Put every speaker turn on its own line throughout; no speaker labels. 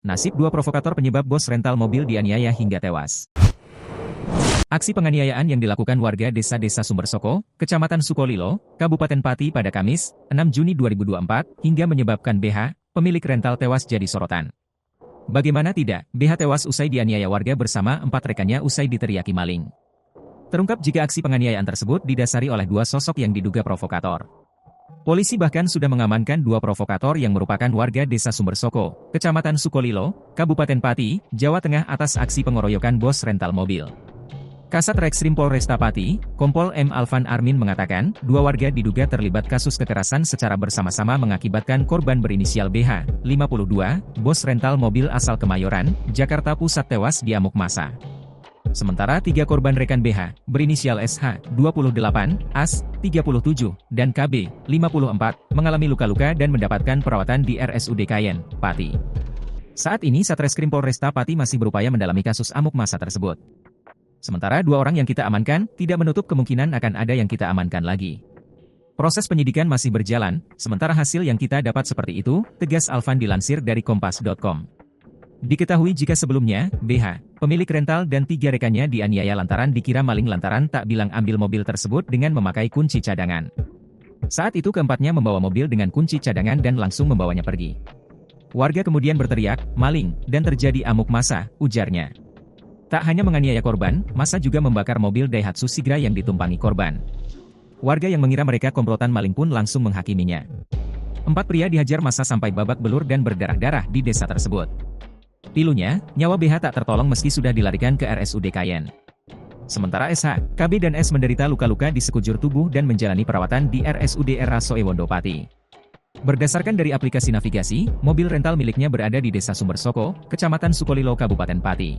Nasib dua provokator penyebab bos rental mobil dianiaya hingga tewas. Aksi penganiayaan yang dilakukan warga desa Sumbersoko, Kecamatan Sukolilo, Kabupaten Pati pada Kamis, 6 Juni 2024, hingga menyebabkan BH, pemilik rental tewas jadi sorotan. Bagaimana tidak, BH tewas usai dianiaya warga bersama 4 rekannya usai diteriaki maling. Terungkap jika aksi penganiayaan tersebut didasari oleh dua sosok yang diduga provokator. Polisi bahkan sudah mengamankan 2 provokator yang merupakan warga desa Sumbersoko, Kecamatan Sukolilo, Kabupaten Pati, Jawa Tengah atas aksi pengeroyokan bos rental mobil. Kasat Reskrim Polresta Pati, Kompol M. Alvan Armin mengatakan, 2 warga diduga terlibat kasus kekerasan secara bersama-sama mengakibatkan korban berinisial BH, 52, bos rental mobil asal Kemayoran, Jakarta Pusat tewas di amuk massa. Sementara 3 korban rekan BH, berinisial SH, 28, AS, 37, dan KB, 54, mengalami luka-luka dan mendapatkan perawatan di RSUD Kayen, Pati. Saat ini Satreskrim Polresta Pati masih berupaya mendalami kasus amuk massa tersebut. Sementara 2 orang yang kita amankan, tidak menutup kemungkinan akan ada yang kita amankan lagi. Proses penyidikan masih berjalan, sementara hasil yang kita dapat seperti itu, tegas Alvan dilansir dari Kompas.com. Diketahui jika sebelumnya, BH, pemilik rental dan 3 rekannya dianiaya lantaran dikira maling lantaran tak bilang ambil mobil tersebut dengan memakai kunci cadangan. Saat itu keempatnya membawa mobil dengan kunci cadangan dan langsung membawanya pergi. Warga kemudian berteriak, maling, dan terjadi amuk massa, ujarnya. Tak hanya menganiaya korban, massa juga membakar mobil Daihatsu Sigra yang ditumpangi korban. Warga yang mengira mereka komplotan maling pun langsung menghakiminya. 4 pria dihajar massa sampai babak belur dan berdarah-darah di desa tersebut. Pilunya, nyawa BH tak tertolong meski sudah dilarikan ke RSUD Kayen. Sementara SH, KB dan S menderita luka-luka di sekujur tubuh dan menjalani perawatan di RSUD R. Soewondo Pati. Berdasarkan dari aplikasi navigasi, mobil rental miliknya berada di Desa Sumbersoko, Kecamatan Sukolilo, Kabupaten Pati.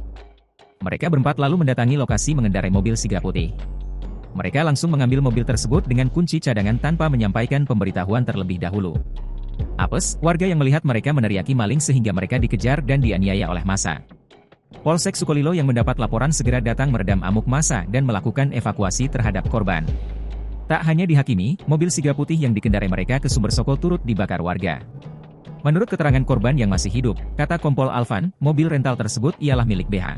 Mereka berempat lalu mendatangi lokasi mengendarai mobil Sigra putih. Mereka langsung mengambil mobil tersebut dengan kunci cadangan tanpa menyampaikan pemberitahuan terlebih dahulu. Apes, warga yang melihat mereka meneriaki maling sehingga mereka dikejar dan dianiaya oleh massa. Polsek Sukolilo yang mendapat laporan segera datang meredam amuk massa dan melakukan evakuasi terhadap korban. Tak hanya dihakimi, mobil Sigra putih yang dikendarai mereka ke Sumbersoko turut dibakar warga. Menurut keterangan korban yang masih hidup, kata Kompol Alvan, mobil rental tersebut ialah milik BH.